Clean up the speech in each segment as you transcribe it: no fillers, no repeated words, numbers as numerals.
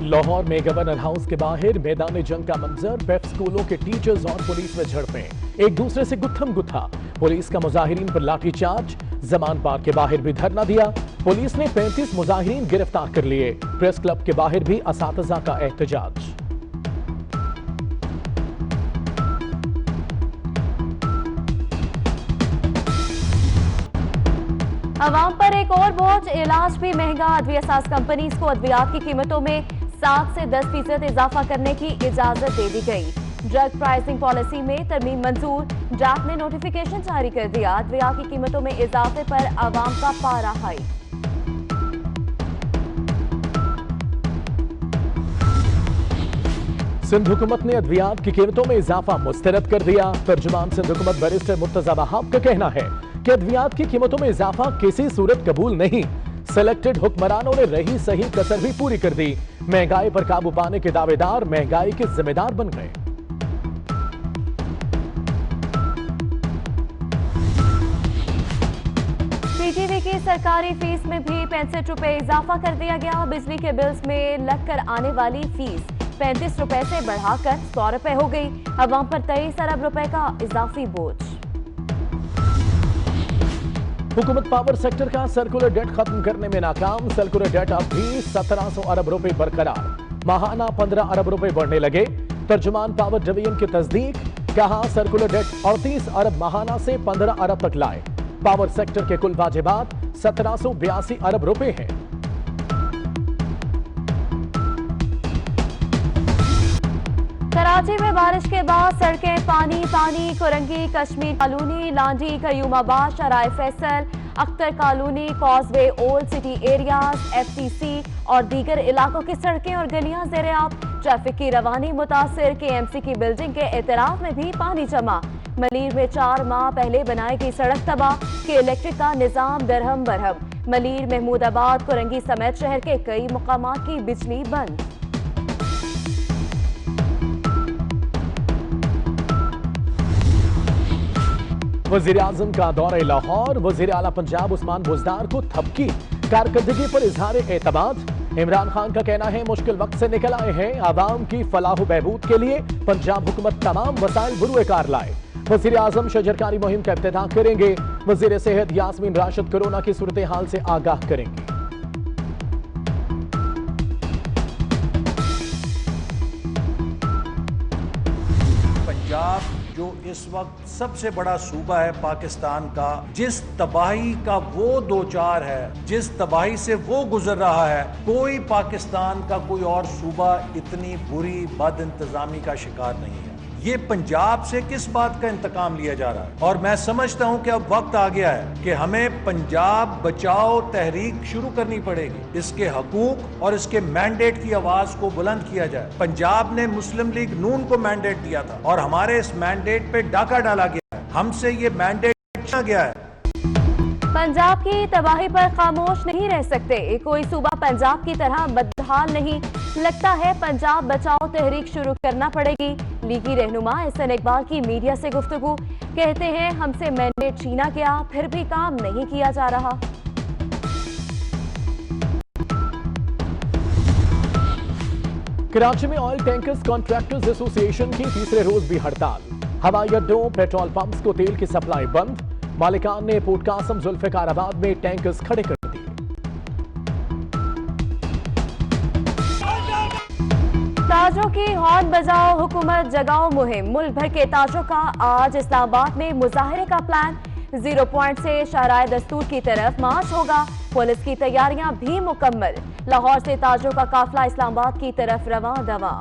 लाहौर में governor house के बाहर मैदान जंग का मंजर। पेप स्कूलों के टीचर्स और पुलिस में झड़पें, एक दूसरे से गुत्थम गुत्था। पुलिस का मुजाहिरीन पर लाठीचार्ज। जमान पार्क के बाहर भी धरना दिया। पुलिस ने 35 मुजाहिरीन गिरफ्तार कर लिए। प्रेस क्लब के बाहर भी असातिज़ा का एहतजाज। अवाम पर एक और बोझ, इलाज भी महंगा। अद्वियासाज कंपनीज को अद्वियात की कीमतों में 7 से 10% इजाफा करने की इजाजत दे दी गई। ड्रग प्राइसिंग पॉलिसी में तरमीम मंजूर। डैक ने नोटिफिकेशन जारी कर दिया। अद्वियात की कीमतों में इजाफे पर अवाम का पारा हाई। सिंध हुकूमत ने अद्वियात की कीमतों में इजाफा मुस्तरद कर दिया। तर्जुमान सिंध हुकूमत बैरिस्टर मुर्तजा वहाब का कहना है कि अद्वियात की कीमतों में इजाफा किसी सूरत कबूल नहीं। सिलेक्टेड हुक्मरानों ने रही सही कसर भी पूरी कर दी। महंगाई पर काबू पाने के दावेदार महंगाई के जिम्मेदार बन गए। पीटीवी की सरकारी फीस में भी 65 रुपए इजाफा कर दिया गया। बिजली के बिल्स में लगकर आने वाली फीस 35 रुपए से बढ़ाकर 100 रुपए हो गई। अवाम पर 23 अरब रुपए का इजाफी बोझ। हुकूमत पावर सेक्टर का सर्कुलर डेट खत्म करने में नाकाम। सर्कुलर डेट अब भी 1700 अरब रुपए बरकरार। माहाना 15 अरब रुपए बढ़ने लगे। तर्जुमान पावर डिवीजन की तस्दीक। कहा सर्कुलर डेट 38 अरब माहाना से 15 अरब तक लाए। पावर सेक्टर के कुल वाजिबात 1782 अरब रुपए हैं। कराची में बारिश के बाद सड़कें पानी पानी। Korangi, Kashmir colony, Landhi, Qayyumabad, Shahrah Faisal, Akhtar colony, causeway, old city areas, FTC और दीगर इलाकों की सड़कें और गलियां ज़ेर-ए-आब। ट्रैफिक की रवानी मुतासिर। KMC की बिल्डिंग के एतराफ में भी पानी जमा। मलीर में 4 माह पहले बनाई गई सड़क तबाह। के इलेक्ट्रिक का निजाम दरहम बरहम। मलीर, महमूदाबाद, कोरंगी समेत शहर के कई मुकामात की बिजली बंद। वजीर आजम का दौरे लाहौर। वजीर आला पंजाब उस्मान बुज़दार को थपकी। कारकर्दगी पर इजहार एतमाद। इमरान खान का कहना है मुश्किल वक्त से निकल आए हैं। आवाम की फलाह बहबूद के लिए पंजाब हुकूमत तमाम वसाइल बुरुए कार लाए। वजीर आजम शजरकारी मुहिम का इफ्तिताह करेंगे। वजीर सेहत यास्मीन राशिद कोरोना की सूरत हाल से आगाह करेंगे। पंजाब जो इस वक्त सबसे बड़ा सूबा है पाकिस्तान का, जिस तबाही का वो दो चार है, जिस तबाही से वो गुजर रहा है, कोई पाकिस्तान का कोई और सूबा इतनी बुरी बद इंतजामी का शिकार नहीं है। ये पंजाब से किस बात का इंतकाम लिया जा रहा है? और मैं समझता हूं कि अब वक्त आ गया है कि हमें पंजाब बचाओ तहरीक शुरू करनी पड़ेगी। इसके हकूक और इसके मैंडेट की आवाज को बुलंद किया जाए। पंजाब ने मुस्लिम लीग नून को मैंडेट दिया था और हमारे इस मैंडेट पे डाका डाला गया है। हमसे ये मैंडेट छीना गया है। पंजाब की तबाही पर खामोश नहीं रह सकते। कोई सूबा पंजाब की तरह बदहाल नहीं। लगता है पंजाब बचाओ तहरीक शुरू करना पड़ेगी। लीगी रहनुमा एहसन इकबाल की मीडिया से गुफ्तगू। कहते हैं हमसे मैंडेट छीना गया, फिर भी काम नहीं किया जा रहा। कराची में ऑयल टैंकर्स कॉन्ट्रैक्टर्स एसोसिएशन की तीसरे रोज भी हड़ताल। हवाई अड्डों, पेट्रोल पंप्स को तेल की सप्लाई बंद। मालिकान ने पोर्ट कासम, जुल्फिकाराबाद में टैंकर्स खड़े कर दिए। ताजों की हॉर्न बजाओ, हुकूमत जगाओ मुहिम। मुल्क भर के ताजों का आज इस्लामाबाद में मुजाहरे का प्लान। 0 पॉइंट से शाराए दस्तूर की तरफ मार्च होगा। पुलिस की तैयारियां भी मुकम्मल। लाहौर से ताजों का काफिला इस्लामाबाद की तरफ रवां दवा।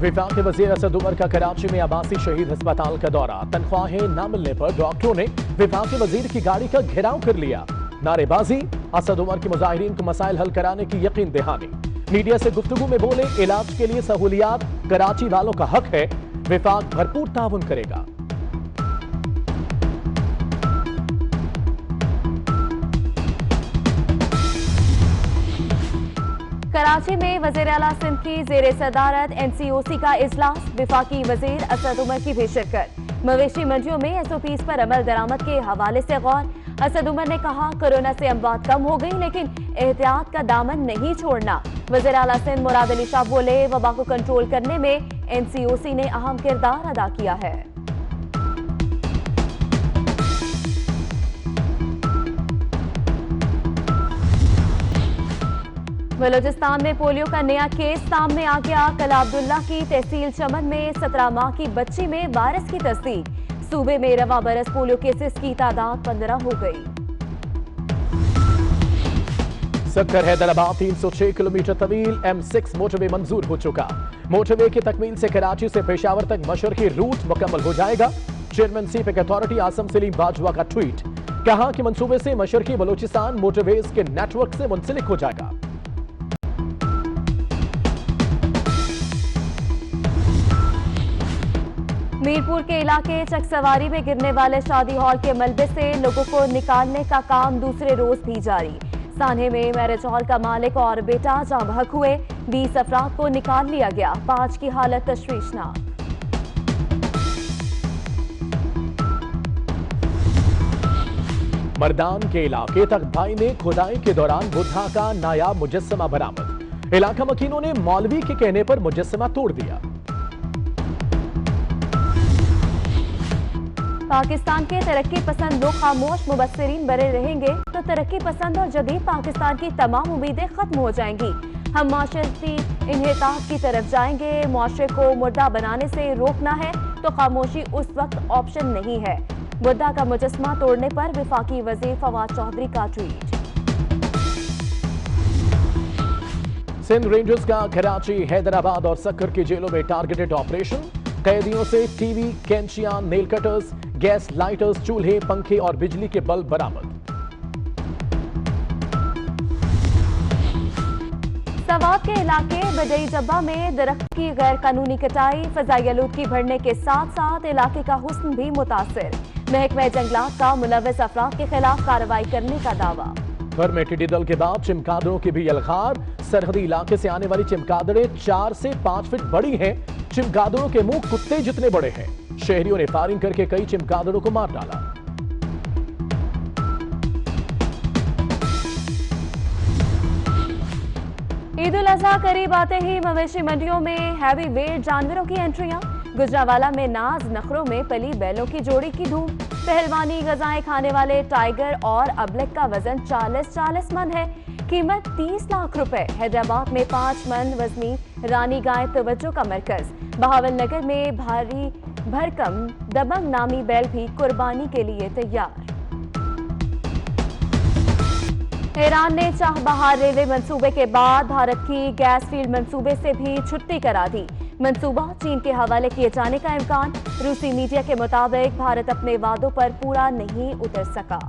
विफाक के वजीर असद उमर का कराची में आबासी शहीद अस्पताल का दौरा। तनख्वाहें न मिलने पर डॉक्टरों ने विफाक के वजीर की गाड़ी का घेराव कर लिया। नारेबाजी। असद उमर के मुजाहिरीन को मसाइल हल कराने की यकीन दहानी। मीडिया से गुफ्तगू में बोले इलाज के लिए सहूलियात कराची वालों का हक है। विफाक भरपूर ताउन करेगा। कराची में वज़ीर आला सिंध की ज़ेरे सदारत NCOC का इजलास। विफाकी वजीर असद उमर की भी शिरकत। मवेशी मंडियों में SOPs पर अमल दरामद के हवाले से गौर। असद उमर ने कहा, कोरोना से अमवात कम हो गई लेकिन एहतियात का दामन नहीं छोड़ना। वज़ीर आला सिंध मुराद अली शाह बोले, वबा को कंट्रोल करने में NCOC ने अहम किरदार अदा किया है। बलोचिस्तान में पोलियो का नया केस सामने आ गया। कला अब्दुल्ला की तहसील चमन में 17 माह की बच्ची में वायरस की तस्दीक। सूबे में रवा बरस पोलियो केसेस की तादाद 15 हो गई। सक्कर हैदराबाद 306 किलोमीटर तवील M6 मोटरवे मंजूर हो चुका। मोटरवे की तकमील से कराची से पेशावर तक मशरकी रूट मुकम्मल हो जाएगा। Chairman CPEC authority Asim Saleem Bajwa का ट्वीट, कहा कि मंसूबे से मशरकी बलोचिस्तान मोटरवेज के नेटवर्क से मुंसलिक हो जाएगा। मीरपुर के इलाके चकसवारी में गिरने वाले शादी हॉल के मलबे से लोगों को निकालने का काम दूसरे रोज भी जारी। सान्हे में मैरिज हॉल का मालिक और बेटा जाँ बहक हुए। 20 अफराद को निकाल लिया गया। 5 की हालत तशवीशनाक। मर्दान के इलाके तक भाई ने खुदाई के दौरान बुद्धा का नायाब मुजस्समा बरामद। इलाका मकीनों ने मौलवी के कहने पर मुजस्समा तोड़ दिया। पाकिस्तान के तरक्की पसंद लोग खामोश मुबस्सिरीन बने रहेंगे तो तरक्की पसंद और जदीद पाकिस्तान की तमाम उम्मीदें खत्म हो जाएंगी। हम माशरती इन्हिताब की तरफ जाएंगे। मुआशरे को मुर्दा बनाने से रोकना है तो खामोशी उस वक्त ऑप्शन नहीं है। बुद्धा का मुजस्समा तोड़ने पर वफाकी वजीर फवाद चौधरी का ट्वीट। सिंध रेंजर्स का कराची, हैदराबाद और सक्कर की जेलों में टारगेटेड ऑपरेशन। कैदियों से टीवी, कैंचियां, नेल कटर्स, गैस लाइटर्स, चूल्हे, पंखे और बिजली के बल्ब बरामद। सवात के इलाके बडई जब्बा में दरख्त की गैर कानूनी कटाई, फजाई आलूदगी बढ़ने के साथ साथ इलाके का हुस्न भी मुतासिर। महकमा जंगलात का मुलव्वस अफराद के खिलाफ कार्रवाई करने का दावा। घर में टिड्डी दल के बाद चमगादड़ों की भी यलगार। सरहदी इलाके से आने वाली चमगादड़ें 4 से 5 फीट बड़ी हैं। चमगादड़ों के मुंह कुत्ते जितने बड़े हैं। शहरियों ने फायरिंग करके कई चमगादड़ों को मार डाला। ईद उल अजहा करीब आते ही मवेशी मंडियों में हैवी वेट जानवरों की एंट्रियां। गुजरावाला में नाज नखरों में पली बैलों की जोड़ी की धूम। पहलवानी गजाएं खाने वाले टाइगर और अबलक का वजन 40 मन है। कीमत 30 लाख रुपए। हैदराबाद में 5 मन वजनी रानी गाय तवज्जो का मरकज। बहावल नगर में भारी भरकम दबंग नामी बैल भी कुर्बानी के लिए तैयार। ईरान ने चाह बहार रेलवे मंसूबे के बाद भारत की गैस फील्ड मंसूबे से भी छुट्टी करा दी। मंसूबा चीन के हवाले किए जाने का इम्कान। रूसी मीडिया के मुताबिक भारत अपने वादों पर पूरा नहीं उतर सका।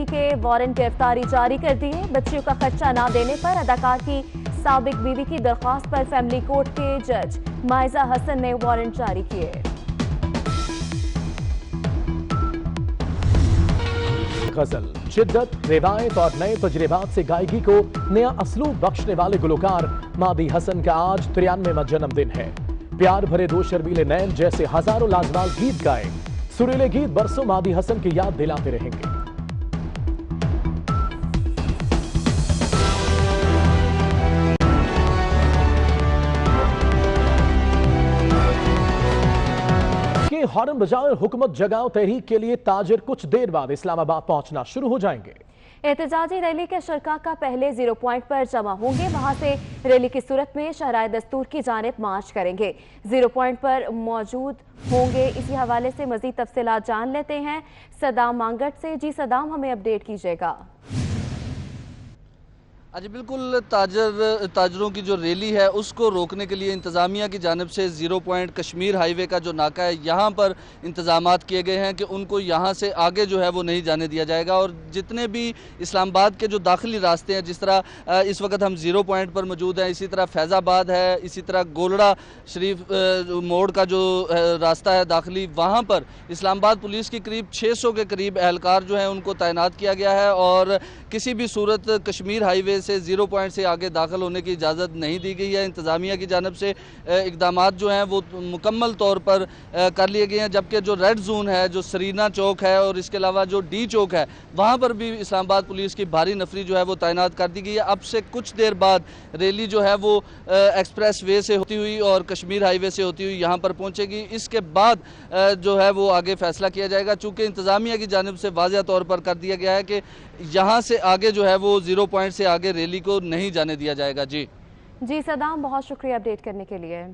के वारंट गिरफ्तारी जारी कर दिए। बच्चियों का खर्चा ना देने पर अदाकार की साबिक बीवी की दरख्वास्त पर फैमिली कोर्ट के जज माइजा हसन ने वारंट जारी किए। गजल, शिद्दत, रिवायत और नए तजुर्बात से गायकी को नया असलूब बख्शने वाले गुलकार मादी हसन का आज 93वां जन्मदिन है। प्यार भरे दो शर्मीले नैन जैसे हजारों लाजवाब गीत गाए। सुरीले गीत बरसों मादी हसन की याद दिलाते रहेंगे। हॉर्न बजाओ हुकूमत जगाओ तहरीक के लिए ताजिर कुछ देर बाद इस्लामाबाद पहुंचना शुरू हो जाएंगे। एहतजाजी रैली के शुरका का पहले 0 पॉइंट पर जमा होंगे। वहां से रैली की सूरत में शराय दस्तूर की जानिब मार्च करेंगे। 0 पॉइंट पर मौजूद होंगे। इसी हवाले से मजीद तफसीलात जान लेते हैं सदाम मांगट से। जी सदाम, हमें अपडेट कीजिएगा। आज बिल्कुल ताजरों की जो रैली है उसको रोकने के लिए इंतज़ामिया की जानिब से 0 पॉइंट कश्मीर हाईवे का जो नाका है यहाँ पर इंतज़ामात किए गए हैं कि उनको यहाँ से आगे जो है वो नहीं जाने दिया जाएगा। और जितने भी इस्लामाबाद के जो दाखिली रास्ते हैं, जिस तरह इस वक्त हम 0 पॉइंट पर मौजूद हैं, इसी तरह फैज़ाबाद है, इसी तरह गोलड़ा शरीफ मोड़ का जो रास्ता है दाखिली, वहाँ पर इस्लामाबाद पुलिस की करीब 600 के करीब एहलकार जो हैं उनको तैनात किया गया है। और किसी भी सूरत कश्मीर हाईवे हाईवे से 0 पॉइंट से आगे दाखिल होने की इजाज़त नहीं दी गई है। इंतज़ामिया की जानिब से इक़दाम जो हैं वो मुकम्मल तौर पर कर लिए गए हैं, जबकि जो रेड जोन है, जो सरीना चौक है और इसके अलावा जो डी चौक है, वहाँ पर भी इस्लामाबाद पुलिस की भारी नफरी जो है वो तैनात कर दी गई है। अब से कुछ देर बाद रैली जो है वो एक्सप्रेस वे से होती हुई और कश्मीर हाईवे से होती हुई यहाँ पर पहुँचेगी। इसके बाद जो है वो आगे फैसला किया जाएगा, चूँकि इंतज़ामिया की जानिब से वाज़ेह तौर पर कर दिया गया है कि यहाँ से आगे जो है वो 0 पॉइंट से आगे रैली को नहीं जाने दिया जाएगा। जी सदाम, बहुत शुक्रिया अपडेट करने के लिए।